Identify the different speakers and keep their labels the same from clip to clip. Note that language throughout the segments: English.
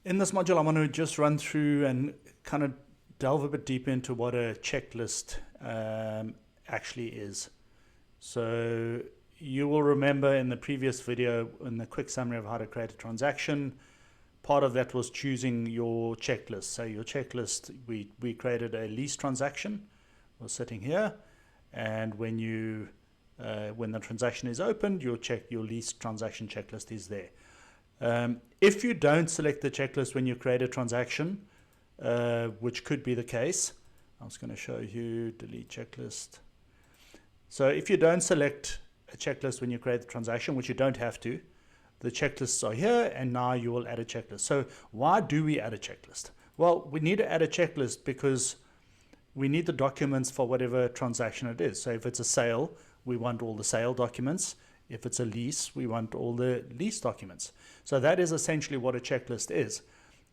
Speaker 1: In this module, I'm going to just run through and kind of delve a bit deeper into what a checklist actually is. So you will remember in the previous video, in the quick summary of how to create a transaction, part of that was choosing your checklist. So your checklist, we created a lease transaction, was sitting here, and when the transaction is opened, your lease transaction checklist is there. If you don't select the checklist when you create a transaction, which could be the case, I'm just going to show you delete checklist. So if you don't select a checklist when you create the transaction, which you don't have to, the checklists are here, and now you will add a checklist. So why do we add a checklist? Well, we need to add a checklist because we need the documents for whatever transaction it is. So if it's a sale, we want all the sale documents. If it's a lease, we want all the lease documents. So that is essentially what a checklist is.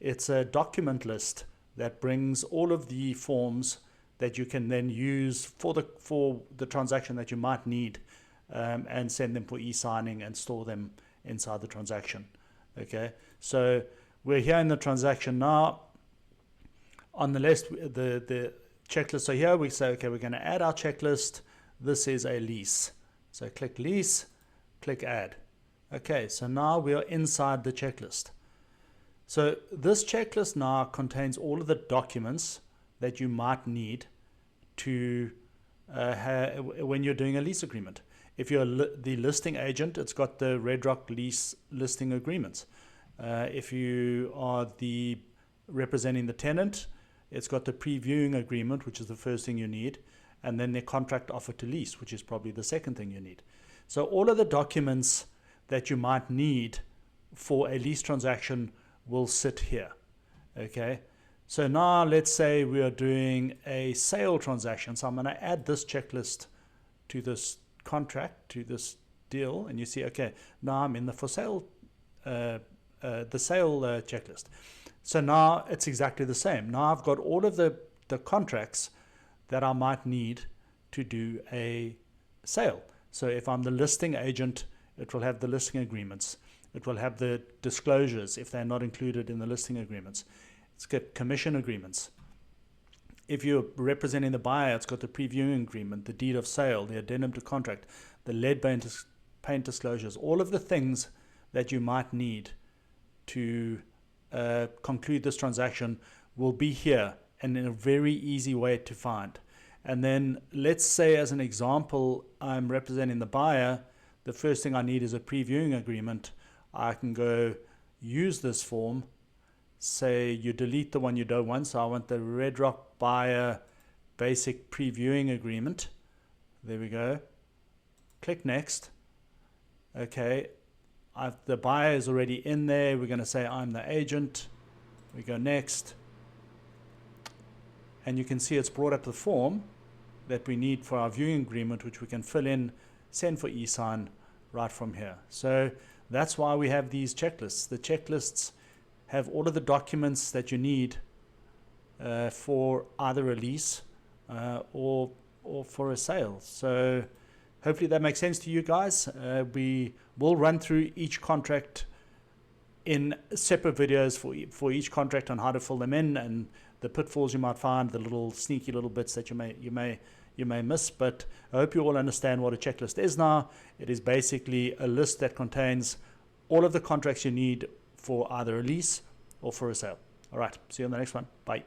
Speaker 1: It's a document list that brings all of the forms that you can then use for the transaction that you might need, and send them for e-signing and store them inside the transaction. Okay, so we're here in the transaction now. On the list, the checklist. So here we say, okay, we're going to add our checklist. This is a lease. So click lease, click add. Okay, so now we are inside the checklist. So this checklist now contains all of the documents that you might need to when you're doing a lease agreement. If you're the listing agent, it's got the Red Rock lease listing agreements. If you are the representing the tenant, it's got the previewing agreement, which is the first thing you need, and then the contract offer to lease, which is probably the second thing you need. So all of the documents that you might need for a lease transaction will sit here. Okay, so now let's say we are doing a sale transaction. So I'm going to add this checklist to this contract, to this deal, and you see, okay, now I'm in the for sale, the sale checklist. So now it's exactly the same. Now I've got all of the contracts that I might need to do a sale. So if I'm the listing agent, it will have the listing agreements. It will have the disclosures if they're not included in the listing agreements. It's got commission agreements. If you're representing the buyer, it's got the previewing agreement, the deed of sale, the addendum to contract, the lead paint disclosures, all of the things that you might need to conclude this transaction will be here, and in a very easy way to find. And then let's say, as an example, I'm representing the buyer. The first thing I need is a previewing agreement. I can go use this form, say you delete the one you don't want. So I want the Red Rock buyer basic previewing agreement. There we go. Click next. Okay, the buyer is already in there. We're going to say I'm the agent. We go next. And you can see it's brought up the form that we need for our viewing agreement, which we can fill in, send for e-sign right from here. So that's why we have these checklists. The checklists have all of the documents that you need for either a lease or for a sale. So hopefully that makes sense to you guys. We will run through each contract in separate videos for each contract on how to fill them in, and the pitfalls you might find, the little sneaky little bits that you may miss. But I hope you all understand what a checklist is now. It is basically a list that contains all of the contracts you need for either a lease or for a sale. All right, see you on the next one. Bye.